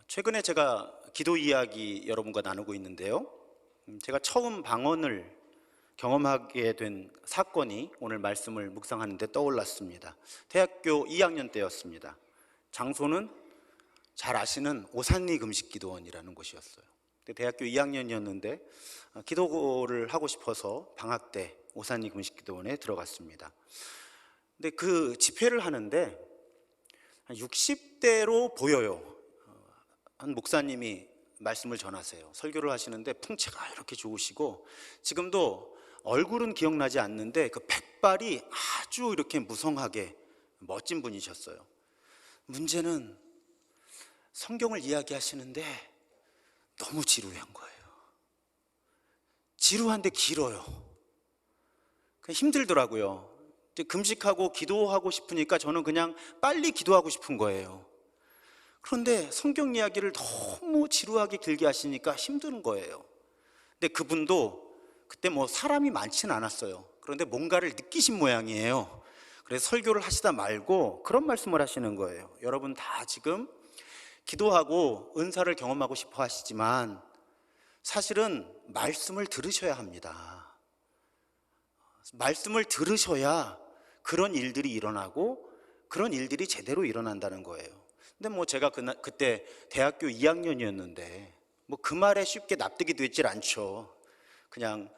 최근에 제가 기도 이야기 여러분과 나누고 있는데요. 제가 처음 방언을 경험하게 된 사건이 오늘 말씀을 묵상하는데 떠올랐습니다. 대학교 2학년 때였습니다. 장소는 잘 아시는 오산리 금식기도원이라는 곳이었어요. 대학교 2학년이었는데 기도를 하고 싶어서 방학 때 오산리 금식기도원에 들어갔습니다. 근데 그 집회를 하는데 한 60대로 보여요. 한 목사님이 말씀을 전하세요. 설교를 하시는데 풍채가 이렇게 좋으시고, 지금도 얼굴은 기억나지 않는데 그 백발이 아주 이렇게 무성하게 멋진 분이셨어요. 문제는 성경을 이야기하시는데 너무 지루한 거예요. 지루한데 길어요. 힘들더라고요. 금식하고 기도하고 싶으니까 저는 그냥 빨리 기도하고 싶은 거예요. 그런데 성경 이야기를 너무 지루하게 길게 하시니까 힘든 거예요. 근데 그분도 그때 사람이 많지는 않았어요. 그런데 뭔가를 느끼신 모양이에요. 그래서 설교를 하시다 말고 그런 말씀을 하시는 거예요. 여러분 다 지금 기도하고 은사를 경험하고 싶어 하시지만 사실은 말씀을 들으셔야 합니다. 말씀을 들으셔야 그런 일들이 일어나고 그런 일들이 제대로 일어난다는 거예요. 근데 제가 그때 대학교 2학년이었는데 그 말에 쉽게 납득이 되질 않죠. 그냥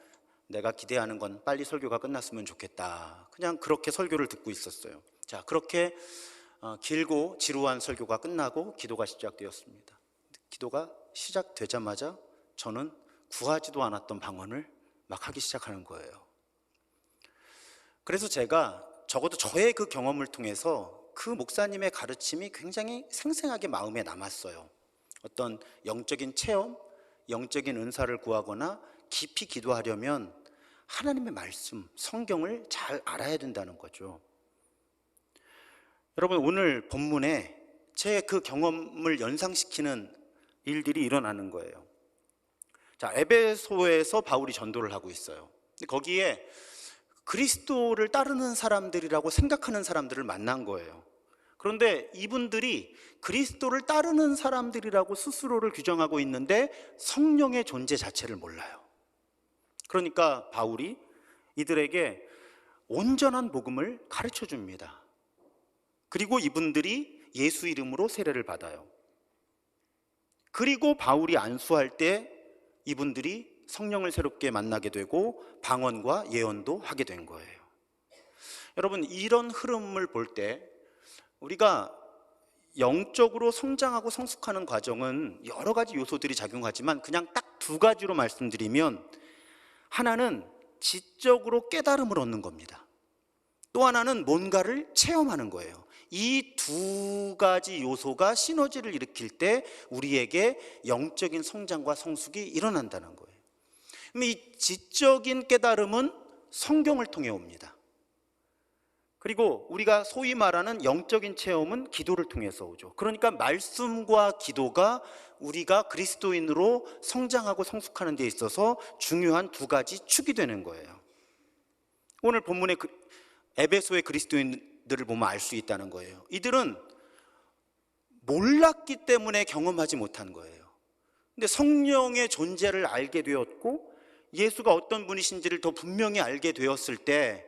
내가 기대하는 건 빨리 설교가 끝났으면 좋겠다. 그냥 그렇게 설교를 듣고 있었어요. 자, 그렇게 길고 지루한 설교가 끝나고 기도가 시작되었습니다. 기도가 시작되자마자 저는 구하지도 않았던 방언을 막 하기 시작하는 거예요. 그래서 제가 적어도 저의 그 경험을 통해서 그 목사님의 가르침이 굉장히 생생하게 마음에 남았어요. 어떤 영적인 체험, 영적인 은사를 구하거나 깊이 기도하려면 하나님의 말씀, 성경을 잘 알아야 된다는 거죠. 여러분, 오늘 본문에 제 그 경험을 연상시키는 일들이 일어나는 거예요. 자, 에베소에서 바울이 전도를 하고 있어요. 거기에 그리스도를 따르는 사람들이라고 생각하는 사람들을 만난 거예요. 그런데 이분들이 그리스도를 따르는 사람들이라고 스스로를 규정하고 있는데 성령의 존재 자체를 몰라요. 그러니까 바울이 이들에게 온전한 복음을 가르쳐 줍니다. 그리고 이분들이 예수 이름으로 세례를 받아요. 그리고 바울이 안수할 때 이분들이 성령을 새롭게 만나게 되고 방언과 예언도 하게 된 거예요. 여러분, 이런 흐름을 볼 때 우리가 영적으로 성장하고 성숙하는 과정은 여러 가지 요소들이 작용하지만 그냥 딱 두 가지로 말씀드리면, 하나는 지적으로 깨달음을 얻는 겁니다. 또 하나는 뭔가를 체험하는 거예요. 이 두 가지 요소가 시너지를 일으킬 때 우리에게 영적인 성장과 성숙이 일어난다는 거예요. 이 지적인 깨달음은 성경을 통해 옵니다. 그리고 우리가 소위 말하는 영적인 체험은 기도를 통해서 오죠. 그러니까 말씀과 기도가 우리가 그리스도인으로 성장하고 성숙하는 데 있어서 중요한 두 가지 축이 되는 거예요. 오늘 본문의 에베소의 그리스도인들을 보면 알 수 있다는 거예요. 이들은 몰랐기 때문에 경험하지 못한 거예요. 근데 성령의 존재를 알게 되었고 예수가 어떤 분이신지를 더 분명히 알게 되었을 때,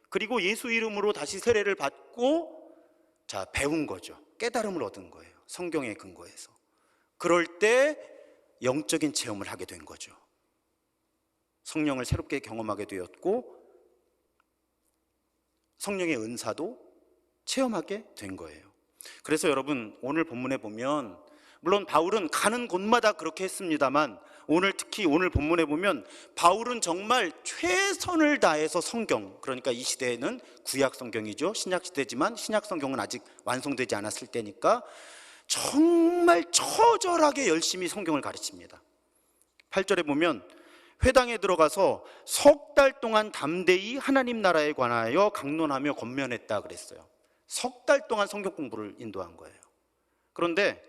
그리고 예수 이름으로 다시 세례를 받고 배운 거죠. 깨달음을 얻은 거예요. 성경의 근거에서. 그럴 때 영적인 체험을 하게 된 거죠. 성령을 새롭게 경험하게 되었고 성령의 은사도 체험하게 된 거예요. 그래서 여러분, 오늘 본문에 보면 물론 바울은 가는 곳마다 그렇게 했습니다만 특히 오늘 본문에 보면 바울은 정말 최선을 다해서 성경, 그러니까 이 시대에는 구약 성경이죠. 신약 시대지만 신약 성경은 아직 완성되지 않았을 때니까 정말 처절하게 열심히 성경을 가르칩니다. 8절에 보면 회당에 들어가서 석 달 동안 담대히 하나님 나라에 관하여 강론하며 권면했다 그랬어요. 석 달 동안 성경 공부를 인도한 거예요. 그런데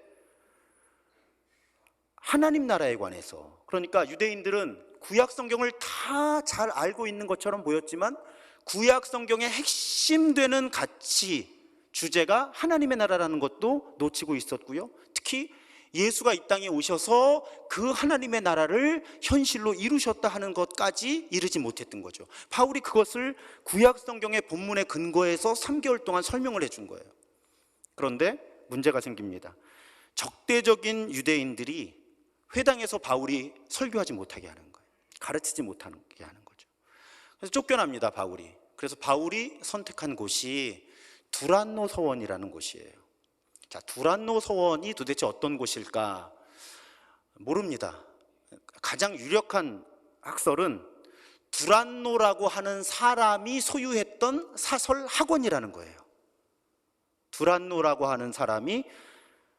하나님 나라에 관해서, 그러니까 유대인들은 구약 성경을 다 잘 알고 있는 것처럼 보였지만 구약 성경의 핵심 되는 가치, 주제가 하나님의 나라라는 것도 놓치고 있었고요. 특히 예수가 이 땅에 오셔서 그 하나님의 나라를 현실로 이루셨다 하는 것까지 이르지 못했던 거죠. 바울이 그것을 구약 성경의 본문에 근거해서 3개월 동안 설명을 해준 거예요. 그런데 문제가 생깁니다. 적대적인 유대인들이 회당에서 바울이 설교하지 못하게 하는 거예요. 가르치지 못하게 하는 거죠. 그래서 쫓겨납니다, 바울이. 그래서 바울이 선택한 곳이 두란노 서원이라는 곳이에요. 자, 두란노 서원이 도대체 어떤 곳일까? 모릅니다. 가장 유력한 학설은 두란노라고 하는 사람이 소유했던 사설 학원이라는 거예요. 두란노라고 하는 사람이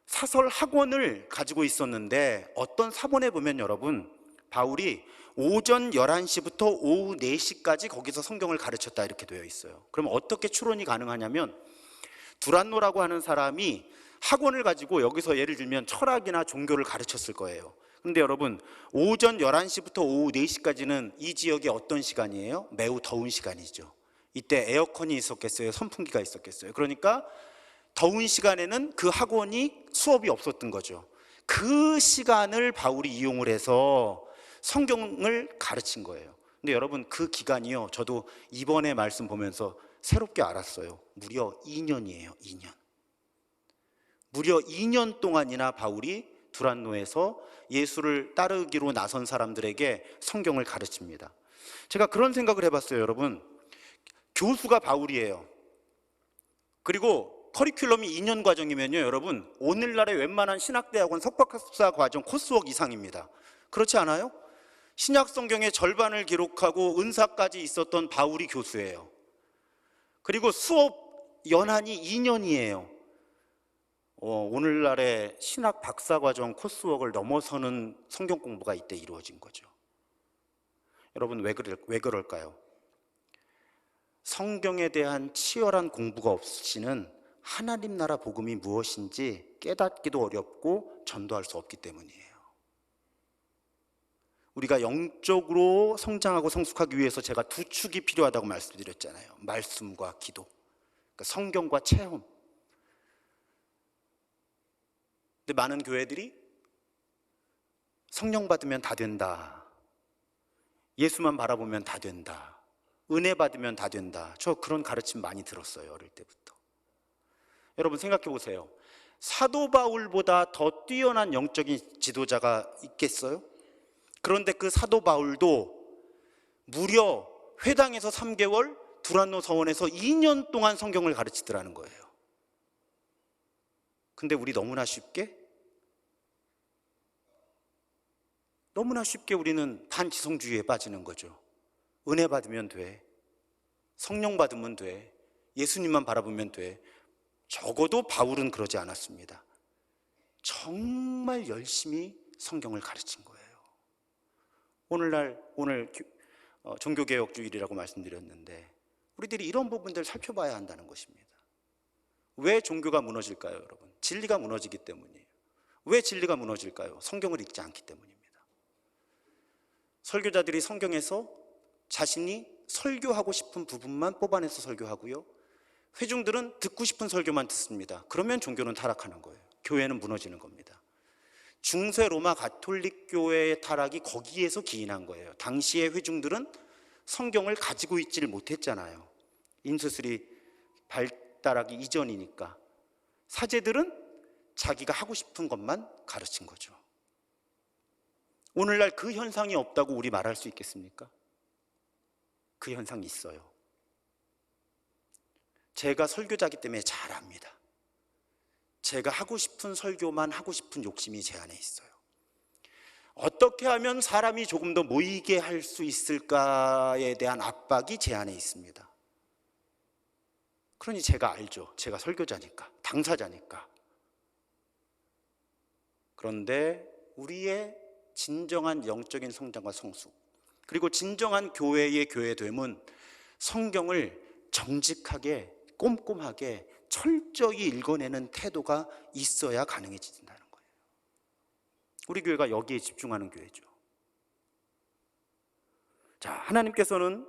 사설 학원을 가지고 있었는데, 어떤 사본에 보면 여러분, 바울이 오전 11시부터 오후 4시까지 거기서 성경을 가르쳤다 이렇게 되어 있어요. 그럼 어떻게 추론이 가능하냐면, 두란노라고 하는 사람이 학원을 가지고 여기서 예를 들면 철학이나 종교를 가르쳤을 거예요. 근데 여러분, 오전 11시부터 오후 4시까지는 이 지역의 어떤 시간이에요? 매우 더운 시간이죠. 이때 에어컨이 있었겠어요? 선풍기가 있었겠어요? 그러니까 더운 시간에는 그 학원이 수업이 없었던 거죠. 그 시간을 바울이 이용을 해서 성경을 가르친 거예요. 근데 여러분, 그 기간이요, 저도 이번에 말씀 보면서 새롭게 알았어요. 무려 2년이에요. 2년. 무려 2년 동안이나 바울이 두란노에서 예수를 따르기로 나선 사람들에게 성경을 가르칩니다. 제가 그런 생각을 해봤어요, 여러분. 교수가 바울이에요. 그리고 커리큘럼이 2년 과정이면요, 여러분, 오늘날의 웬만한 신학대학원 석박사 과정 코스웍 이상입니다. 그렇지 않아요? 신약 성경의 절반을 기록하고 은사까지 있었던 바울이 교수예요. 그리고 수업 연한이 2년이에요. 오늘날의 신학 박사과정 코스웍을 넘어서는 성경 공부가 이때 이루어진 거죠. 여러분, 왜 그럴까요? 성경에 대한 치열한 공부가 없이는 하나님 나라 복음이 무엇인지 깨닫기도 어렵고 전도할 수 없기 때문이에요. 우리가 영적으로 성장하고 성숙하기 위해서 제가 두 축이 필요하다고 말씀드렸잖아요. 말씀과 기도, 그러니까 성경과 체험. 근데 많은 교회들이 성령 받으면 다 된다, 예수만 바라보면 다 된다, 은혜 받으면 다 된다, 저 그런 가르침 많이 들었어요, 어릴 때부터. 여러분 생각해 보세요. 사도 바울보다 더 뛰어난 영적인 지도자가 있겠어요? 그런데 그 사도 바울도 무려 회당에서 3개월, 두란노 서원에서 2년 동안 성경을 가르치더라는 거예요. 근데 우리 너무나 쉽게 우리는 반지성주의에 빠지는 거죠. 은혜 받으면 돼, 성령 받으면 돼, 예수님만 바라보면 돼. 적어도 바울은 그러지 않았습니다. 정말 열심히 성경을 가르친 거예요. 오늘 종교개혁주일이라고 말씀드렸는데, 우리들이 이런 부분들을 살펴봐야 한다는 것입니다. 왜 종교가 무너질까요, 여러분? 진리가 무너지기 때문이에요. 왜 진리가 무너질까요? 성경을 읽지 않기 때문입니다. 설교자들이 성경에서 자신이 설교하고 싶은 부분만 뽑아내서 설교하고요, 회중들은 듣고 싶은 설교만 듣습니다. 그러면 종교는 타락하는 거예요. 교회는 무너지는 겁니다. 중세 로마 가톨릭 교회의 타락이 거기에서 기인한 거예요. 당시의 회중들은 성경을 가지고 있지를 못했잖아요. 인수술이 발달하기 이전이니까. 사제들은 자기가 하고 싶은 것만 가르친 거죠. 오늘날 그 현상이 없다고 우리 말할 수 있겠습니까? 그 현상이 있어요. 제가 설교자이기 때문에 잘 압니다. 제가 하고 싶은 설교만 하고 싶은 욕심이 제 안에 있어요. 어떻게 하면 사람이 조금 더 모이게 할 수 있을까에 대한 압박이 제 안에 있습니다. 그러니 제가 알죠. 제가 설교자니까, 당사자니까. 그런데 우리의 진정한 영적인 성장과 성숙, 그리고 진정한 교회의 교회됨은 성경을 정직하게, 꼼꼼하게, 철저히 읽어내는 태도가 있어야 가능해진다는 거예요. 우리 교회가 여기에 집중하는 교회죠. 자, 하나님께서는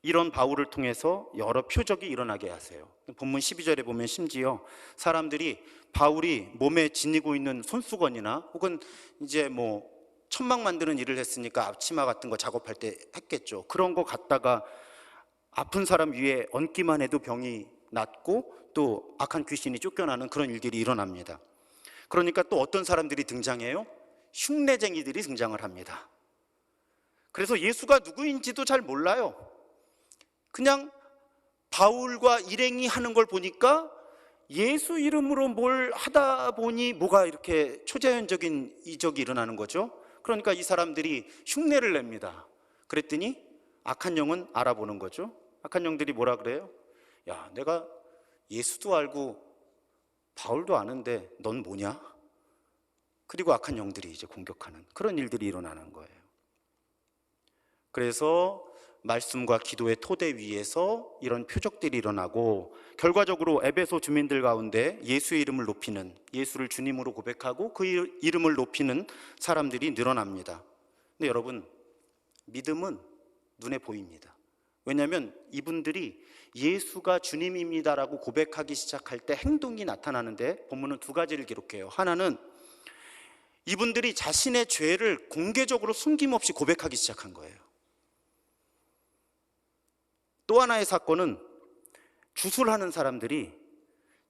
이런 바울을 통해서 여러 표적이 일어나게 하세요. 본문 12절에 보면 심지어 사람들이 바울이 몸에 지니고 있는 손수건이나 혹은 이제 뭐 천막 만드는 일을 했으니까 앞치마 같은 거 작업할 때 했겠죠. 그런 거 갖다가 아픈 사람 위에 얹기만 해도 병이 낫고 또 악한 귀신이 쫓겨나는 그런 일들이 일어납니다. 그러니까 또 어떤 사람들이 등장해요? 흉내쟁이들이 등장을 합니다. 그래서 예수가 누구인지도 잘 몰라요. 그냥 바울과 일행이 하는 걸 보니까 예수 이름으로 뭘 하다 보니 뭐가 이렇게 초자연적인 이적이 일어나는 거죠. 그러니까 이 사람들이 흉내를 냅니다. 그랬더니 악한 영은 알아보는 거죠. 악한 영들이 뭐라 그래요? 야, 내가 예수도 알고 바울도 아는데 넌 뭐냐? 그리고 악한 영들이 이제 공격하는 그런 일들이 일어나는 거예요. 그래서 말씀과 기도의 토대 위에서 이런 표적들이 일어나고 결과적으로 에베소 주민들 가운데 예수의 이름을 높이는, 예수를 주님으로 고백하고 그 이름을 높이는 사람들이 늘어납니다. 근데 여러분, 믿음은 눈에 보입니다. 왜냐하면 이분들이 예수가 주님입니다라고 고백하기 시작할 때 행동이 나타나는데 본문은 두 가지를 기록해요. 하나는 이분들이 자신의 죄를 공개적으로 숨김없이 고백하기 시작한 거예요. 또 하나의 사건은 주술하는 사람들이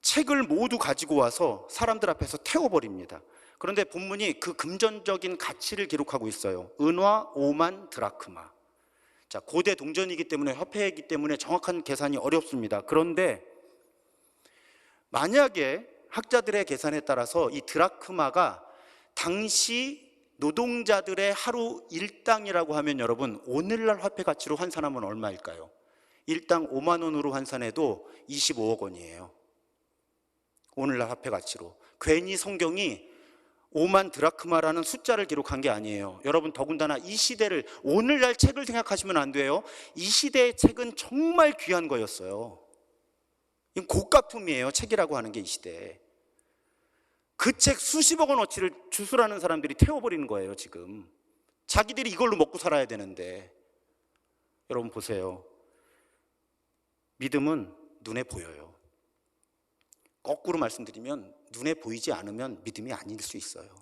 책을 모두 가지고 와서 사람들 앞에서 태워버립니다. 그런데 본문이 그 금전적인 가치를 기록하고 있어요. 은화 5만 드라크마. 자, 고대 동전이기 때문에, 화폐이기 때문에 정확한 계산이 어렵습니다. 그런데 만약에 학자들의 계산에 따라서 이 드라크마가 당시 노동자들의 하루 일당이라고 하면 여러분, 오늘날 화폐 가치로 환산하면 얼마일까요? 일당 5만 원으로 환산해도 25억 원이에요. 오늘날 화폐 가치로. 괜히 성경이 5만 드라크마라는 숫자를 기록한 게 아니에요. 여러분, 더군다나 이 시대를, 오늘날 책을 생각하시면 안 돼요. 이 시대의 책은 정말 귀한 거였어요. 이건 고가품이에요. 책이라고 하는 게 이 시대에. 그 책 수십억 원어치를 주술하는 사람들이 태워버리는 거예요. 지금 자기들이 이걸로 먹고 살아야 되는데. 여러분 보세요. 믿음은 눈에 보여요. 거꾸로 말씀드리면 눈에 보이지 않으면 믿음이 아닐 수 있어요.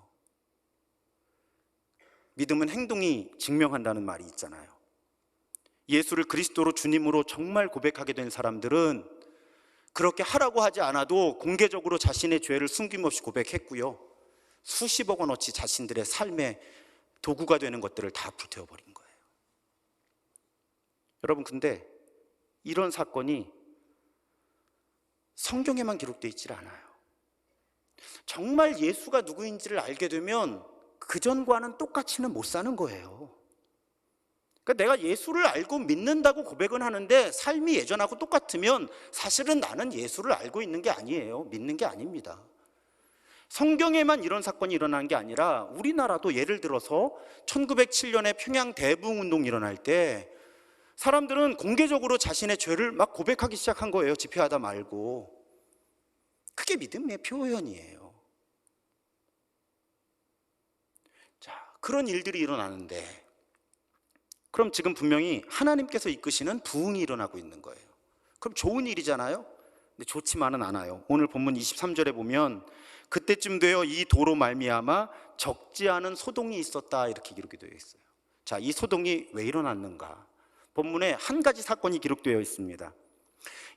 믿음은 행동이 증명한다는 말이 있잖아요. 예수를 그리스도로 주님으로 정말 고백하게 된 사람들은 그렇게 하라고 하지 않아도 공개적으로 자신의 죄를 숨김없이 고백했고요, 수십억 원어치 자신들의 삶의 도구가 되는 것들을 다 불태워버린 거예요. 여러분, 근데 이런 사건이 성경에만 기록되어 있질 않아요. 정말 예수가 누구인지를 알게 되면 그전과는 똑같이는 못 사는 거예요. 그러니까 내가 예수를 알고 믿는다고 고백은 하는데 삶이 예전하고 똑같으면 사실은 나는 예수를 알고 있는 게 아니에요. 믿는 게 아닙니다. 성경에만 이런 사건이 일어난 게 아니라 우리나라도 예를 들어서 1907년에 평양 대부흥운동이 일어날 때 사람들은 공개적으로 자신의 죄를 막 고백하기 시작한 거예요. 집회하다 말고. 그게 믿음의 표현이에요. 자, 그런 일들이 일어나는데 그럼 지금 분명히 하나님께서 이끄시는 부흥이 일어나고 있는 거예요. 그럼 좋은 일이잖아요. 근데 좋지만은 않아요. 오늘 본문 23절에 보면 그때쯤 되어 이 도로 말미암아 적지 않은 소동이 있었다, 이렇게 기록이 되어 있어요. 자, 이 소동이 왜 일어났는가? 본문에 한 가지 사건이 기록되어 있습니다.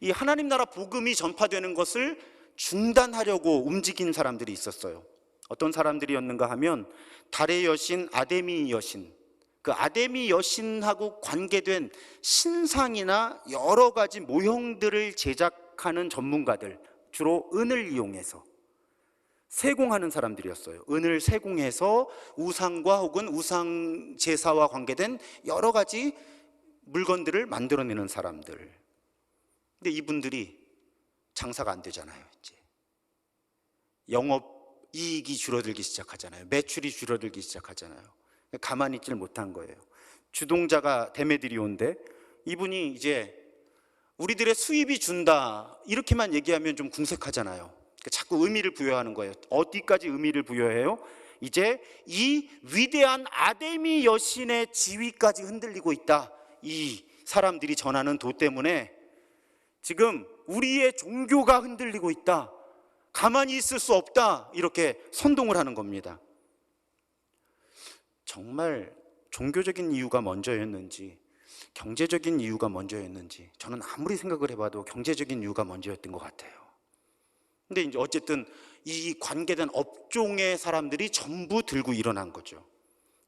이 하나님 나라 복음이 전파되는 것을 중단하려고 움직인 사람들이 있었어요. 어떤 사람들이었는가 하면 달의 여신 아데미 여신, 그 아데미 여신하고 관계된 신상이나 여러 가지 모형들을 제작하는 전문가들, 주로 은을 이용해서 세공하는 사람들이었어요. 은을 세공해서 우상과 혹은 우상 제사와 관계된 여러 가지 물건들을 만들어내는 사람들. 근데 이분들이 장사가 안 되잖아요. 이제 영업 이익이 줄어들기 시작하잖아요. 매출이 줄어들기 시작하잖아요. 가만히 있질 못한 거예요. 주동자가 데메드리오인데 이분이 이제 우리들의 수입이 준다 이렇게만 얘기하면 좀 궁색하잖아요. 자꾸 의미를 부여하는 거예요. 어디까지 의미를 부여해요? 이제 이 위대한 아데미 여신의 지위까지 흔들리고 있다, 이 사람들이 전하는 도 때문에 지금 우리의 종교가 흔들리고 있다, 가만히 있을 수 없다, 이렇게 선동을 하는 겁니다. 정말 종교적인 이유가 먼저였는지 경제적인 이유가 먼저였는지 저는 아무리 생각을 해봐도 경제적인 이유가 먼저였던 것 같아요. 근데 이제 어쨌든 이 관계된 업종의 사람들이 전부 들고 일어난 거죠.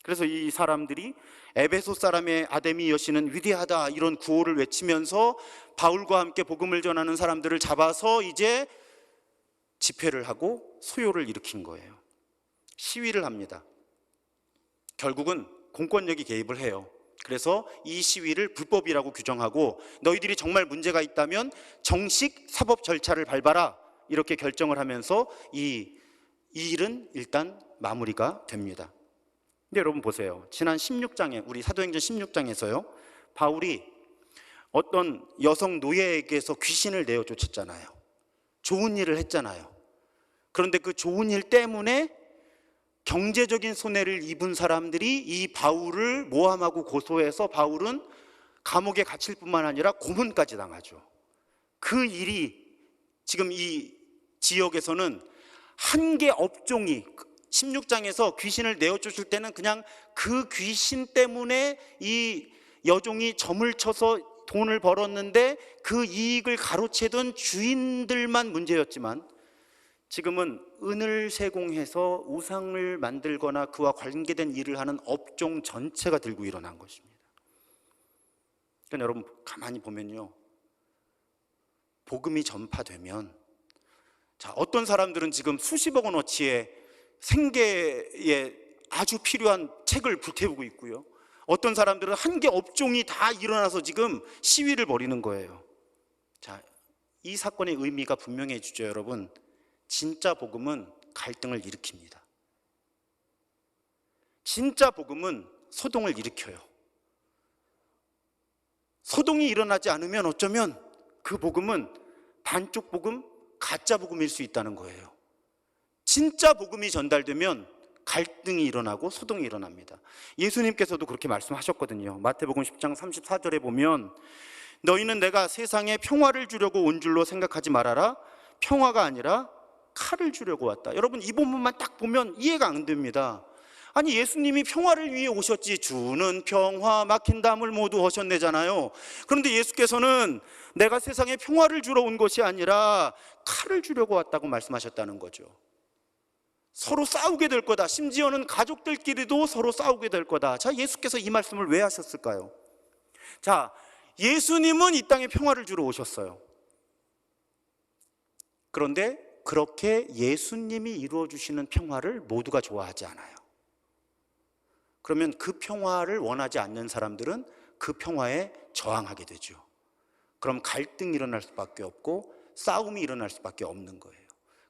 그래서 이 사람들이 에베소 사람의 아데미 여신은 위대하다, 이런 구호를 외치면서 바울과 함께 복음을 전하는 사람들을 잡아서 이제 집회를 하고 소요를 일으킨 거예요. 시위를 합니다. 결국은 공권력이 개입을 해요. 그래서 이 시위를 불법이라고 규정하고 너희들이 정말 문제가 있다면 정식 사법 절차를 밟아라, 이렇게 결정을 하면서 이 일은 일단 마무리가 됩니다. 근데 여러분 보세요. 지난 16장에, 우리 사도행전 16장에서요, 바울이 어떤 여성 노예에게서 귀신을 내어 쫓았잖아요. 좋은 일을 했잖아요. 그런데 그 좋은 일 때문에 경제적인 손해를 입은 사람들이 이 바울을 모함하고 고소해서 바울은 감옥에 갇힐 뿐만 아니라 고문까지 당하죠. 그 일이 지금 이 지역에서는 한 개 업종이, 16장에서 귀신을 내어 쫓을 때는 그냥 그 귀신 때문에 이 여종이 점을 쳐서 돈을 벌었는데 그 이익을 가로채던 주인들만 문제였지만, 지금은 은을 세공해서 우상을 만들거나 그와 관계된 일을 하는 업종 전체가 들고 일어난 것입니다. 그러니까 여러분 가만히 보면요, 복음이 전파되면, 자, 어떤 사람들은 지금 수십억 원어치의 생계에 아주 필요한 책을 불태우고 있고요, 어떤 사람들은 한 개 업종이 다 일어나서 지금 시위를 벌이는 거예요. 자, 이 사건의 의미가 분명해지죠. 여러분, 진짜 복음은 갈등을 일으킵니다. 진짜 복음은 소동을 일으켜요. 소동이 일어나지 않으면 어쩌면 그 복음은 반쪽 복음, 가짜 복음일 수 있다는 거예요. 진짜 복음이 전달되면 갈등이 일어나고 소동이 일어납니다. 예수님께서도 그렇게 말씀하셨거든요. 마태복음 10장 34절에 보면 너희는 내가 세상에 평화를 주려고 온 줄로 생각하지 말아라. 평화가 아니라 칼을 주려고 왔다. 여러분, 이 본문만 딱 보면 이해가 안 됩니다. 아니, 예수님이 평화를 위해 오셨지, 주는 평화 막힌 담을 모두 허셨네잖아요. 그런데 예수께서는 내가 세상에 평화를 주러 온 것이 아니라 칼을 주려고 왔다고 말씀하셨다는 거죠. 서로 싸우게 될 거다. 심지어는 가족들끼리도 서로 싸우게 될 거다. 자, 예수께서 이 말씀을 왜 하셨을까요? 자, 예수님은 이 땅에 평화를 주러 오셨어요. 그런데 그렇게 예수님이 이루어 주시는 평화를 모두가 좋아하지 않아요. 그러면 그 평화를 원하지 않는 사람들은 그 평화에 저항하게 되죠. 그럼 갈등이 일어날 수밖에 없고 싸움이 일어날 수밖에 없는 거예요.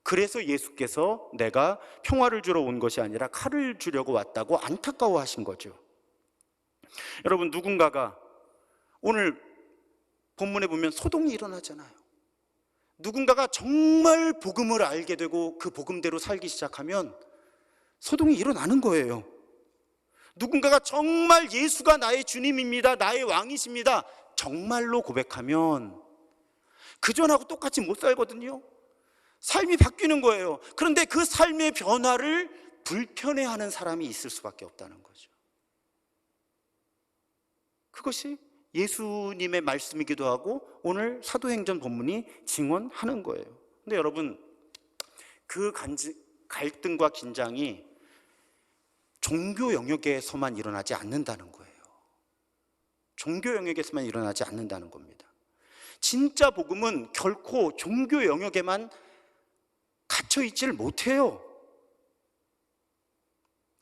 그래서 예수께서 내가 평화를 주러 온 것이 아니라 칼을 주려고 왔다고 안타까워하신 거죠. 여러분, 누군가가 오늘 본문에 보면 소동이 일어나잖아요. 누군가가 정말 복음을 알게 되고 그 복음대로 살기 시작하면 소동이 일어나는 거예요. 누군가가 정말 예수가 나의 주님입니다, 나의 왕이십니다, 정말로 고백하면 그전하고 똑같이 못 살거든요. 삶이 바뀌는 거예요. 그런데 그 삶의 변화를 불편해하는 사람이 있을 수밖에 없다는 거죠. 그것이 예수님의 말씀이기도 하고 오늘 사도행전 본문이 증언하는 거예요. 근데 여러분, 그 갈등과 긴장이 종교 영역에서만 일어나지 않는다는 거예요. 종교 영역에서만 일어나지 않는다는 겁니다. 진짜 복음은 결코 종교 영역에만 갇혀 있지를 못해요.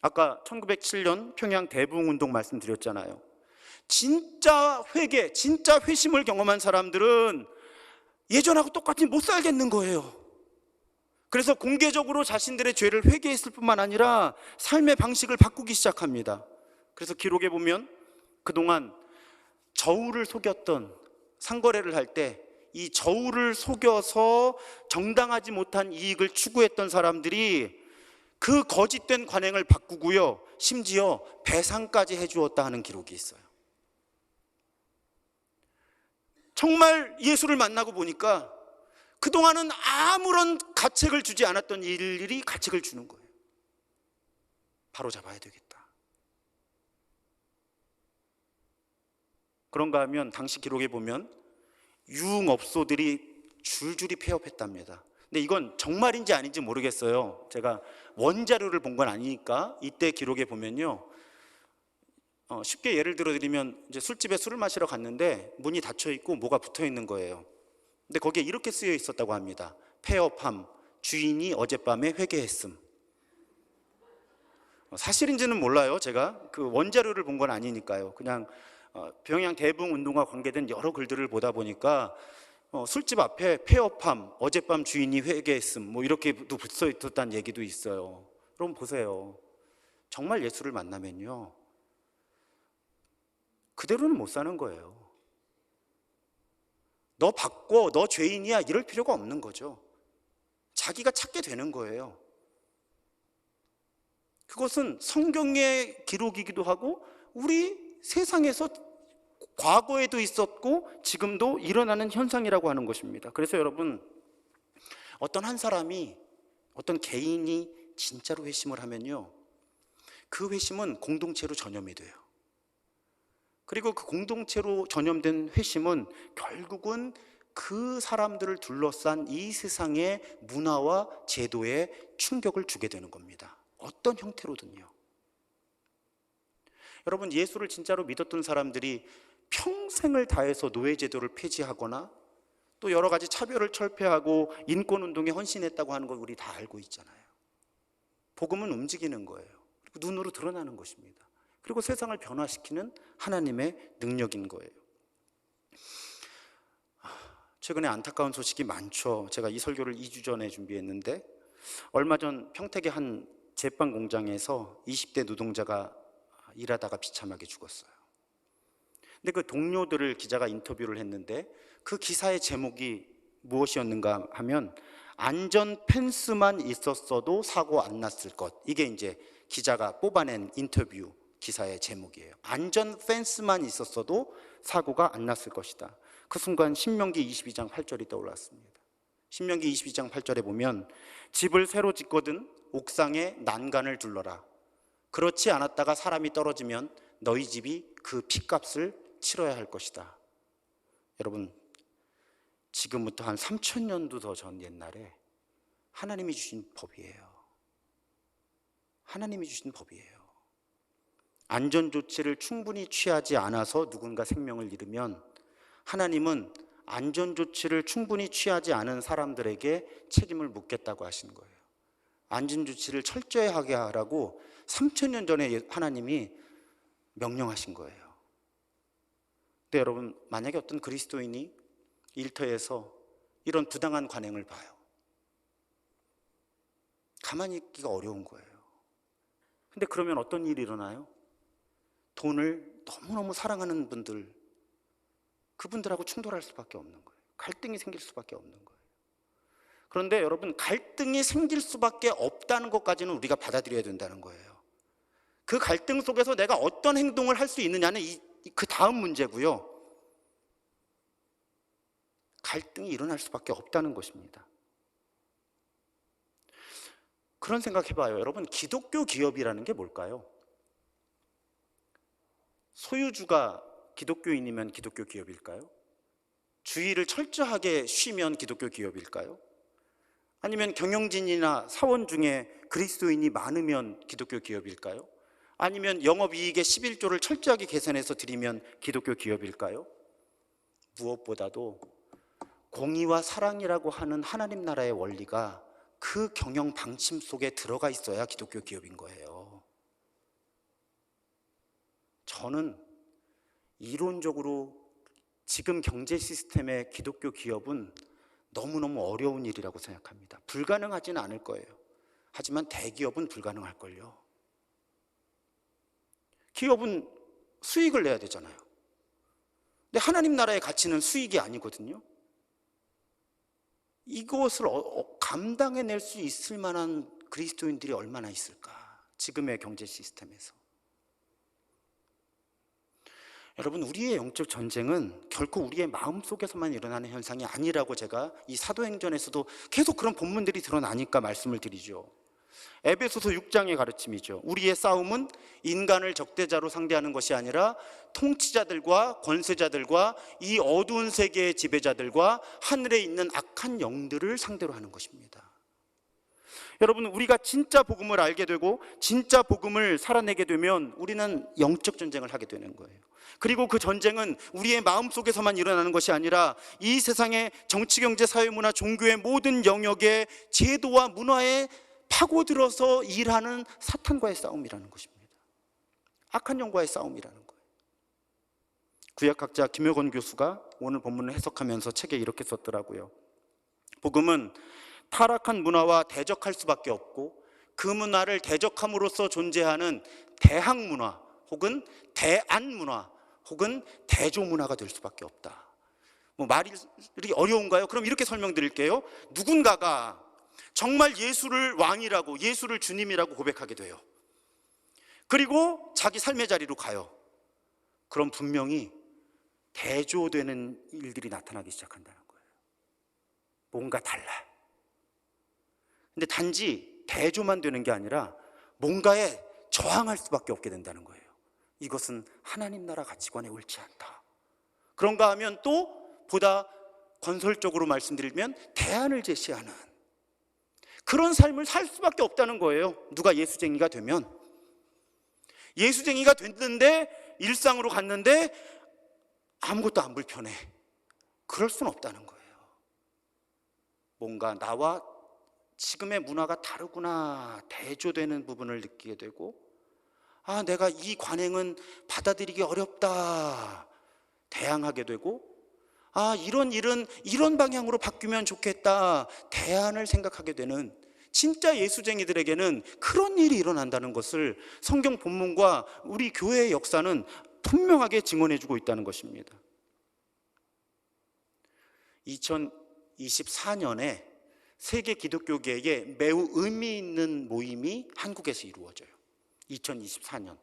아까 1907년 평양 대부흥운동 말씀드렸잖아요. 진짜 회개, 진짜 회심을 경험한 사람들은 예전하고 똑같이 못 살겠는 거예요. 그래서 공개적으로 자신들의 죄를 회개했을 뿐만 아니라 삶의 방식을 바꾸기 시작합니다. 그래서 기록에 보면 그동안 저울을 속였던, 상거래를 할 때 이 저울을 속여서 정당하지 못한 이익을 추구했던 사람들이 그 거짓된 관행을 바꾸고요, 심지어 배상까지 해주었다 하는 기록이 있어요. 정말 예수를 만나고 보니까 그동안은 아무런 가책을 주지 않았던 일들이 가책을 주는 거예요. 바로 잡아야 되겠다. 그런가 하면 당시 기록에 보면 유흥업소들이 줄줄이 폐업했답니다. 근데 이건 정말인지 아닌지 모르겠어요. 제가 원자료를 본 건 아니니까. 이때 기록에 보면요, 쉽게 예를 들어 드리면 이제 술집에 술을 마시러 갔는데 문이 닫혀 있고 뭐가 붙어 있는 거예요. 근데 거기에 이렇게 쓰여 있었다고 합니다. 폐업함, 주인이 어젯밤에 회개했음. 사실인지는 몰라요. 제가 그 원자료를 본 건 아니니까요. 그냥 평양 대붕운동과 관계된 여러 글들을 보다 보니까 술집 앞에 폐업함, 어젯밤 주인이 회개했음, 뭐 이렇게도 붙어 있었다는 얘기도 있어요. 그럼 보세요. 정말 예수를 만나면요, 그대로는 못 사는 거예요. 너 바꿔, 너 죄인이야, 이럴 필요가 없는 거죠. 자기가 찾게 되는 거예요. 그것은 성경의 기록이기도 하고 우리 세상에서 과거에도 있었고 지금도 일어나는 현상이라고 하는 것입니다. 그래서 여러분, 어떤 한 사람이, 어떤 개인이 진짜로 회심을 하면요, 그 회심은 공동체로 전염이 돼요. 그리고 그 공동체로 전염된 회심은 결국은 그 사람들을 둘러싼 이 세상의 문화와 제도에 충격을 주게 되는 겁니다. 어떤 형태로든요. 여러분, 예수를 진짜로 믿었던 사람들이 평생을 다해서 노예제도를 폐지하거나 또 여러 가지 차별을 철폐하고 인권운동에 헌신했다고 하는 걸 우리 다 알고 있잖아요. 복음은 움직이는 거예요. 그리고 눈으로 드러나는 것입니다. 그리고 세상을 변화시키는 하나님의 능력인 거예요. 최근에 안타까운 소식이 많죠. 제가 이 설교를 2주 전에 준비했는데 얼마 전 평택의 한 제빵 공장에서 20대 노동자가 일하다가 비참하게 죽었어요. 근데 그 동료들을 기자가 인터뷰를 했는데 그 기사의 제목이 무엇이었는가 하면 안전 펜스만 있었어도 사고 안 났을 것. 이게 이제 기자가 뽑아낸 인터뷰 기사의 제목이에요. 안전 펜스만 있었어도 사고가 안 났을 것이다. 그 순간 신명기 22장 8절이 떠올랐습니다. 신명기 22장 8절에 보면 집을 새로 짓거든 옥상에 난간을 둘러라. 그렇지 않았다가 사람이 떨어지면 너희 집이 그 핏값을 치러야 할 것이다. 여러분, 지금부터 한 3000년도 더 전 옛날에 하나님이 주신 법이에요. 하나님이 주신 법이에요. 안전조치를 충분히 취하지 않아서 누군가 생명을 잃으면 하나님은 안전조치를 충분히 취하지 않은 사람들에게 책임을 묻겠다고 하신 거예요. 안전조치를 철저히 하게 하라고 3000년 전에 하나님이 명령하신 거예요. 근데 여러분, 만약에 어떤 그리스도인이 일터에서 이런 부당한 관행을 봐요. 가만히 있기가 어려운 거예요. 근데 그러면 어떤 일이 일어나요? 돈을 너무너무 사랑하는 분들, 그분들하고 충돌할 수밖에 없는 거예요. 갈등이 생길 수밖에 없는 거예요. 그런데 여러분, 갈등이 생길 수밖에 없다는 것까지는 우리가 받아들여야 된다는 거예요. 그 갈등 속에서 내가 어떤 행동을 할 수 있느냐는 그 다음 문제고요. 갈등이 일어날 수밖에 없다는 것입니다. 그런 생각 해봐요. 여러분, 기독교 기업이라는 게 뭘까요? 소유주가 기독교인이면 기독교 기업일까요? 주의를 철저하게 쉬면 기독교 기업일까요? 아니면 경영진이나 사원 중에 그리스도인이 많으면 기독교 기업일까요? 아니면 영업이익의 11조를 철저하게 계산해서 드리면 기독교 기업일까요? 무엇보다도 공의와 사랑이라고 하는 하나님 나라의 원리가 그 경영 방침 속에 들어가 있어야 기독교 기업인 거예요. 저는 이론적으로 지금 경제 시스템의 기독교 기업은 너무너무 어려운 일이라고 생각합니다. 불가능하지는 않을 거예요. 하지만 대기업은 불가능할걸요. 기업은 수익을 내야 되잖아요. 근데 하나님 나라의 가치는 수익이 아니거든요. 이것을 감당해낼 수 있을 만한 그리스도인들이 얼마나 있을까? 지금의 경제 시스템에서. 여러분, 우리의 영적 전쟁은 결코 우리의 마음속에서만 일어나는 현상이 아니라고 제가 이 사도행전에서도 계속 그런 본문들이 드러나니까 말씀을 드리죠. 에베소서 6장의 가르침이죠. 우리의 싸움은 인간을 적대자로 상대하는 것이 아니라 통치자들과 권세자들과 이 어두운 세계의 지배자들과 하늘에 있는 악한 영들을 상대로 하는 것입니다. 여러분, 우리가 진짜 복음을 알게 되고 진짜 복음을 살아내게 되면 우리는 영적 전쟁을 하게 되는 거예요. 그리고 그 전쟁은 우리의 마음속에서만 일어나는 것이 아니라 이 세상의 정치, 경제, 사회, 문화, 종교의 모든 영역의 제도와 문화에 파고들어서 일하는 사탄과의 싸움이라는 것입니다. 악한 영과의 싸움이라는 거예요. 구약학자 김효건 교수가 오늘 본문을 해석하면서 책에 이렇게 썼더라고요. 복음은 타락한 문화와 대적할 수밖에 없고 그 문화를 대적함으로써 존재하는 대항문화 혹은 대안문화 혹은 대조문화가 될 수밖에 없다. 말이 어려운가요? 그럼 이렇게 설명드릴게요. 누군가가 정말 예수를 왕이라고, 예수를 주님이라고 고백하게 돼요. 그리고 자기 삶의 자리로 가요. 그럼 분명히 대조되는 일들이 나타나기 시작한다는 거예요. 뭔가 달라. 근데 단지 대조만 되는 게 아니라 뭔가에 저항할 수밖에 없게 된다는 거예요. 이것은 하나님 나라 가치관에 옳지 않다. 그런가 하면 또 보다 건설적으로 말씀드리면 대안을 제시하는 그런 삶을 살 수밖에 없다는 거예요. 누가 예수쟁이가 되면. 예수쟁이가 됐는데 일상으로 갔는데 아무것도 안 불편해. 그럴 수는 없다는 거예요. 뭔가 나와 지금의 문화가 다르구나, 대조되는 부분을 느끼게 되고, 내가 이 관행은 받아들이기 어렵다, 대항하게 되고, 이런 일은 이런 방향으로 바뀌면 좋겠다, 대안을 생각하게 되는 진짜 예수쟁이들에게는 그런 일이 일어난다는 것을 성경 본문과 우리 교회의 역사는 분명하게 증언해주고 있다는 것입니다. 2024년에 세계 기독교계에 매우 의미 있는 모임이 한국에서 이루어져요. 2024년.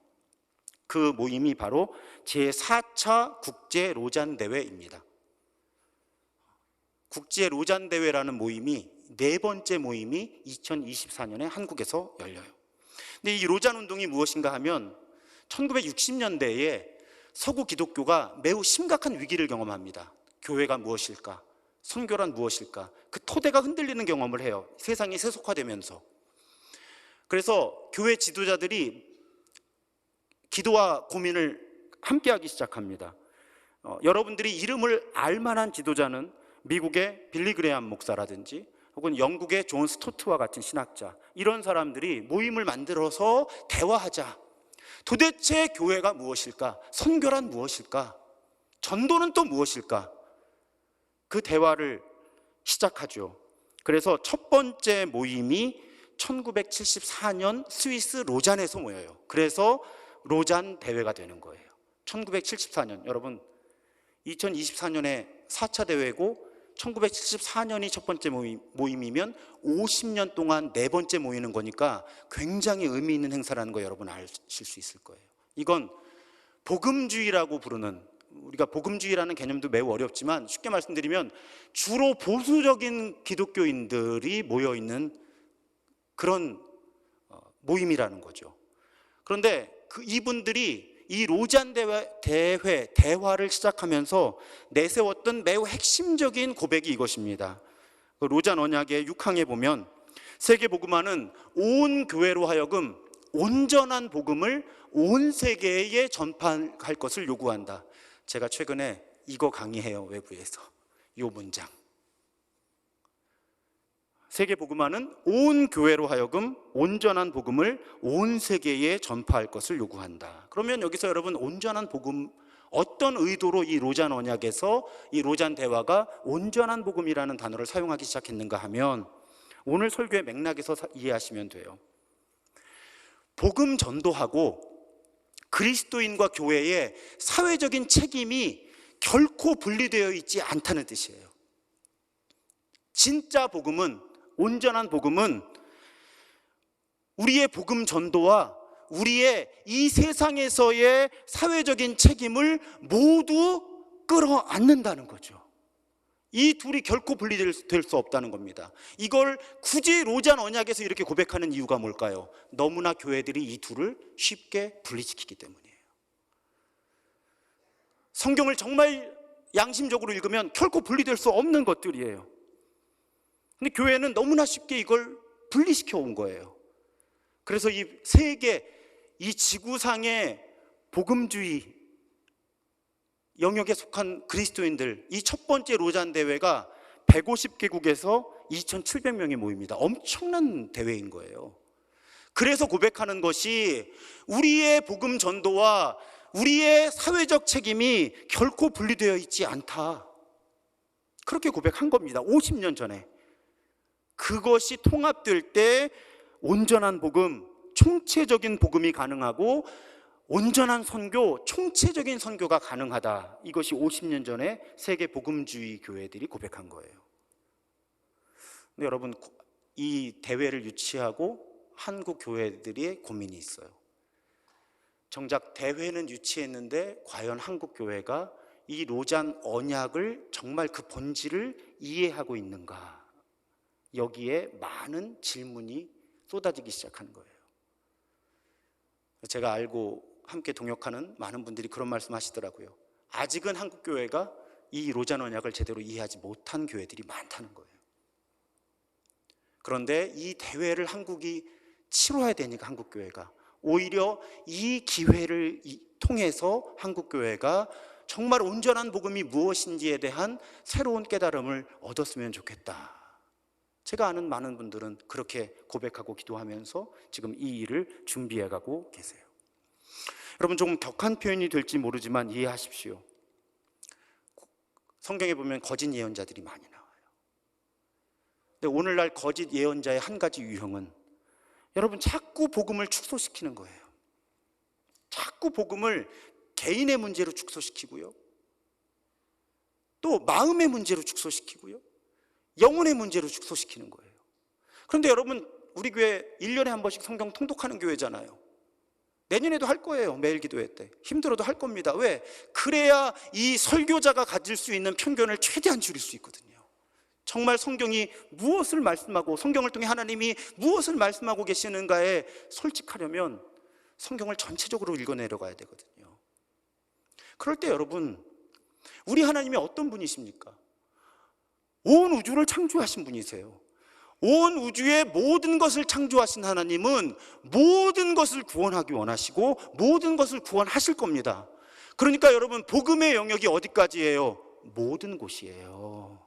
그 모임이 바로 제4차 국제 로잔 대회입니다. 국제 로잔 대회라는 모임이 네 번째 모임이 2024년에 한국에서 열려요. 근데 이 로잔 운동이 무엇인가 하면 1960년대에 서구 기독교가 매우 심각한 위기를 경험합니다. 교회가 무엇일까? 선교란 무엇일까? 그 토대가 흔들리는 경험을 해요. 세상이 세속화되면서. 그래서 교회 지도자들이 기도와 고민을 함께하기 시작합니다. 여러분들이 이름을 알만한 지도자는 미국의 빌리 그레함 목사라든지 혹은 영국의 존 스토트와 같은 신학자, 이런 사람들이 모임을 만들어서 대화하자. 도대체 교회가 무엇일까? 선교란 무엇일까? 전도는 또 무엇일까? 그 대화를 시작하죠. 그래서 첫 번째 모임이 1974년 스위스 로잔에서 모여요. 그래서 로잔 대회가 되는 거예요. 1974년, 여러분 2024년에 4차 대회고 1974년이 첫 번째 모임이면 50년 동안 네 번째 모이는 거니까 굉장히 의미 있는 행사라는 거 여러분 아실 수 있을 거예요. 이건 복음주의라고 부르는, 우리가 복음주의라는 개념도 매우 어렵지만 쉽게 말씀드리면 주로 보수적인 기독교인들이 모여있는 그런 모임이라는 거죠. 그런데 이분들이 이 로잔 대화를 시작하면서 내세웠던 매우 핵심적인 고백이 이것입니다. 로잔 언약의 6항에 보면 세계복음화는 온 교회로 하여금 온전한 복음을 온 세계에 전파할 것을 요구한다. 제가 최근에 이거 강의해요, 외부에서. 이 문장. 세계복음화는 온 교회로 하여금 온전한 복음을 온 세계에 전파할 것을 요구한다. 그러면 여기서 여러분, 온전한 복음, 어떤 의도로 이 로잔 언약에서 이 로잔 대화가 온전한 복음이라는 단어를 사용하기 시작했는가 하면 오늘 설교의 맥락에서 이해하시면 돼요. 복음 전도하고 그리스도인과 교회의 사회적인 책임이 결코 분리되어 있지 않다는 뜻이에요. 진짜 복음은, 온전한 복음은 우리의 복음 전도와 우리의 이 세상에서의 사회적인 책임을 모두 끌어안는다는 거죠. 이 둘이 결코 분리될 수 없다는 겁니다. 이걸 굳이 로잔 언약에서 이렇게 고백하는 이유가 뭘까요? 너무나 교회들이 이 둘을 쉽게 분리시키기 때문이에요. 성경을 정말 양심적으로 읽으면 결코 분리될 수 없는 것들이에요. 근데 교회는 너무나 쉽게 이걸 분리시켜 온 거예요. 그래서 이 세계, 이 지구상의 복음주의 영역에 속한 그리스도인들, 이 첫 번째 로잔 대회가 150개국에서 2,700명이 모입니다. 엄청난 대회인 거예요. 그래서 고백하는 것이 우리의 복음 전도와 우리의 사회적 책임이 결코 분리되어 있지 않다. 그렇게 고백한 겁니다. 50년 전에. 그것이 통합될 때 온전한 복음, 총체적인 복음이 가능하고 온전한 선교, 총체적인 선교가 가능하다. 이것이 50년 전에 세계 복음주의 교회들이 고백한 거예요. 근데 여러분, 이 대회를 유치하고 한국 교회들의 고민이 있어요. 정작 대회는 유치했는데 과연 한국 교회가 이 로잔 언약을 정말 그 본질을 이해하고 있는가? 여기에 많은 질문이 쏟아지기 시작한 거예요. 제가 알고 함께 동역하는 많은 분들이 그런 말씀 하시더라고요. 아직은 한국 교회가 이 로잔 언약을 제대로 이해하지 못한 교회들이 많다는 거예요. 그런데 이 대회를 한국이 치러야 되니까 한국 교회가 오히려 이 기회를 통해서 한국 교회가 정말 온전한 복음이 무엇인지에 대한 새로운 깨달음을 얻었으면 좋겠다. 제가 아는 많은 분들은 그렇게 고백하고 기도하면서 지금 이 일을 준비해가고 계세요. 여러분, 조금 격한 표현이 될지 모르지만 이해하십시오. 성경에 보면 거짓 예언자들이 많이 나와요. 근데 오늘날 거짓 예언자의 한 가지 유형은 여러분 자꾸 복음을 축소시키는 거예요. 자꾸 복음을 개인의 문제로 축소시키고요, 또 마음의 문제로 축소시키고요, 영혼의 문제로 축소시키는 거예요. 그런데 여러분, 우리 교회 1년에 한 번씩 성경 통독하는 교회잖아요. 내년에도 할 거예요. 매일 기도회 때 힘들어도 할 겁니다. 왜? 그래야 이 설교자가 가질 수 있는 편견을 최대한 줄일 수 있거든요. 정말 성경이 무엇을 말씀하고 성경을 통해 하나님이 무엇을 말씀하고 계시는가에 솔직하려면 성경을 전체적으로 읽어 내려가야 되거든요. 그럴 때 여러분, 우리 하나님이 어떤 분이십니까? 온 우주를 창조하신 분이세요. 온 우주의 모든 것을 창조하신 하나님은 모든 것을 구원하기 원하시고 모든 것을 구원하실 겁니다. 그러니까 여러분, 복음의 영역이 어디까지예요? 모든 곳이에요.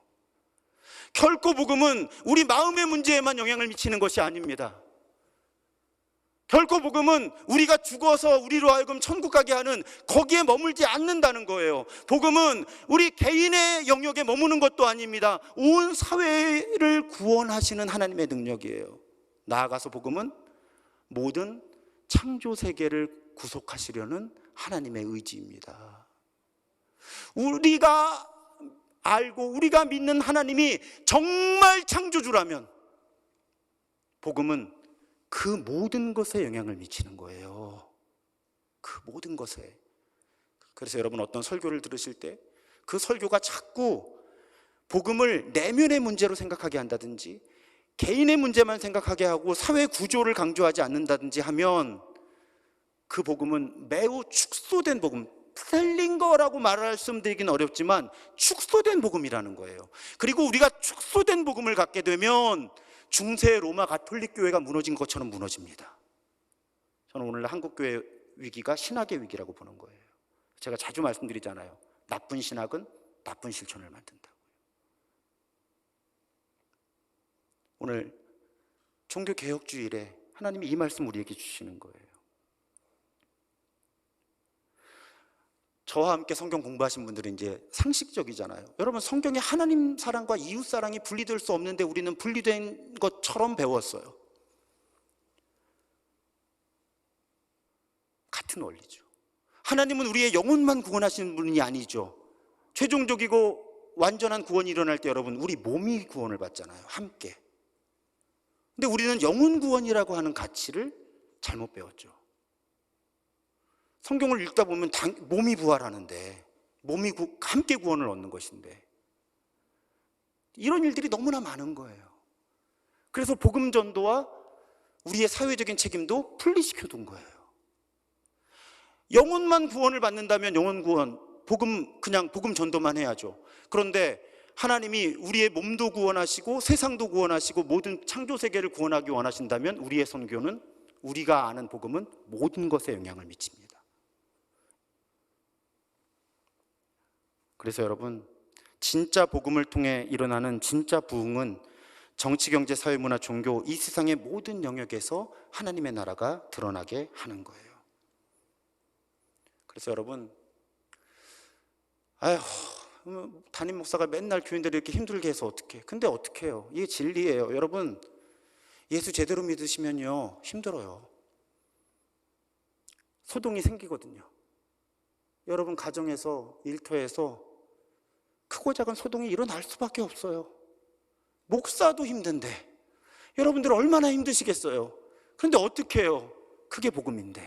결코 복음은 우리 마음의 문제에만 영향을 미치는 것이 아닙니다. 결코 복음은 우리가 죽어서 우리로 하여금 천국 가게 하는 거기에 머물지 않는다는 거예요. 복음은 우리 개인의 영역에 머무는 것도 아닙니다. 온 사회를 구원하시는 하나님의 능력이에요. 나아가서 복음은 모든 창조 세계를 구속하시려는 하나님의 의지입니다. 우리가 알고 우리가 믿는 하나님이 정말 창조주라면 복음은 그 모든 것에 영향을 미치는 거예요. 그 모든 것에. 그래서 여러분, 어떤 설교를 들으실 때 그 설교가 자꾸 복음을 내면의 문제로 생각하게 한다든지 개인의 문제만 생각하게 하고 사회 구조를 강조하지 않는다든지 하면 그 복음은 매우 축소된 복음, 틀린 거라고 말씀드리긴 어렵지만 축소된 복음이라는 거예요. 그리고 우리가 축소된 복음을 갖게 되면 중세 로마 가톨릭 교회가 무너진 것처럼 무너집니다. 저는 오늘날 한국교회 위기가 신학의 위기라고 보는 거예요. 제가 자주 말씀드리잖아요. 나쁜 신학은 나쁜 실천을 만든다고요. 오늘 종교개혁주일에 하나님이 이 말씀 우리에게 주시는 거예요. 저와 함께 성경 공부하신 분들은 이제 상식적이잖아요. 여러분, 성경에 하나님 사랑과 이웃 사랑이 분리될 수 없는데 우리는 분리된 것처럼 배웠어요. 같은 원리죠. 하나님은 우리의 영혼만 구원하시는 분이 아니죠. 최종적이고 완전한 구원이 일어날 때 여러분, 우리 몸이 구원을 받잖아요. 함께. 근데 우리는 영혼 구원이라고 하는 가치를 잘못 배웠죠. 성경을 읽다 보면 몸이 부활하는데, 몸이 함께 구원을 얻는 것인데, 이런 일들이 너무나 많은 거예요. 그래서 복음 전도와 우리의 사회적인 책임도 분리시켜 둔 거예요. 영혼만 구원을 받는다면 영혼 구원, 그냥 복음 전도만 해야죠. 그런데 하나님이 우리의 몸도 구원하시고 세상도 구원하시고 모든 창조 세계를 구원하기 원하신다면 우리의 선교는, 우리가 아는 복음은 모든 것에 영향을 미칩니다. 그래서 여러분, 진짜 복음을 통해 일어나는 진짜 부흥은 정치, 경제, 사회, 문화, 종교, 이 세상의 모든 영역에서 하나님의 나라가 드러나게 하는 거예요. 그래서 여러분, 담임 목사가 맨날 교인들을 이렇게 힘들게 해서 어떡해. 근데 어떻게 해요? 이게 진리예요. 여러분, 예수 제대로 믿으시면요, 힘들어요. 소동이 생기거든요. 여러분 가정에서, 일터에서 크고 작은 소동이 일어날 수밖에 없어요. 목사도 힘든데 여러분들 얼마나 힘드시겠어요. 그런데 어떻게 해요? 그게 복음인데.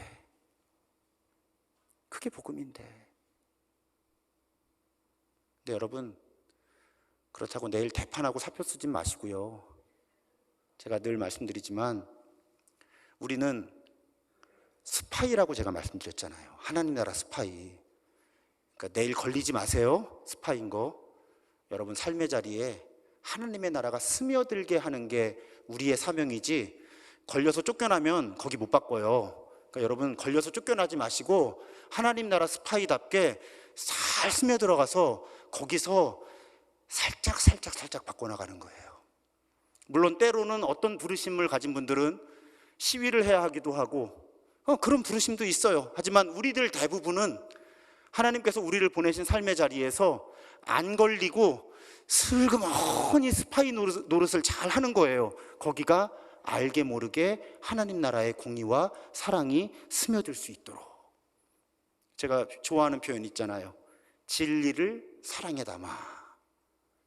그게 복음인데. 근데 여러분, 그렇다고 내일 대판하고 사표 쓰지 마시고요. 제가 늘 말씀드리지만 우리는 스파이라고 제가 말씀드렸잖아요. 하나님 나라 스파이. 그러니까 내일 걸리지 마세요. 스파이인 거. 여러분 삶의 자리에 하나님의 나라가 스며들게 하는 게 우리의 사명이지, 걸려서 쫓겨나면 거기 못 바꿔요. 그러니까 여러분 걸려서 쫓겨나지 마시고 하나님 나라 스파이답게 잘 스며들어가서 거기서 살짝 바꿔나가는 거예요. 물론 때로는 어떤 부르심을 가진 분들은 시위를 해야 하기도 하고 그런 부르심도 있어요. 하지만 우리들 대부분은 하나님께서 우리를 보내신 삶의 자리에서 안 걸리고 슬그머니 스파이 노릇을 잘 하는 거예요. 거기가 알게 모르게 하나님 나라의 공의와 사랑이 스며들 수 있도록. 제가 좋아하는 표현 있잖아요. 진리를 사랑에 담아.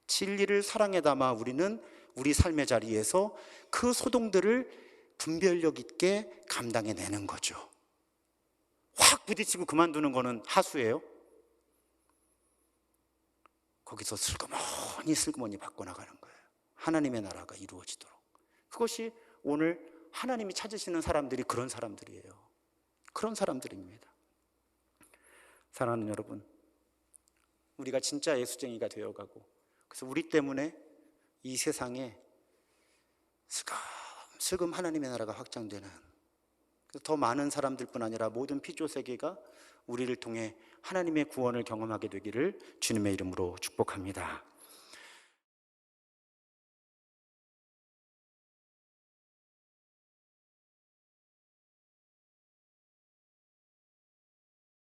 진리를 사랑에 담아 우리는 우리 삶의 자리에서 그 소동들을 분별력 있게 감당해내는 거죠. 확 부딪히고 그만두는 거는 하수예요. 거기서 슬그머니 바꿔나가는 거예요. 하나님의 나라가 이루어지도록. 그것이 오늘 하나님이 찾으시는 사람들이 그런 사람들이에요. 그런 사람들입니다. 사랑하는 여러분, 우리가 진짜 예수쟁이가 되어가고, 그래서 우리 때문에 이 세상에 슬금 하나님의 나라가 확장되는, 더 많은 사람들뿐 아니라 모든 피조 세계가 우리를 통해 하나님의 구원을 경험하게 되기를 주님의 이름으로 축복합니다.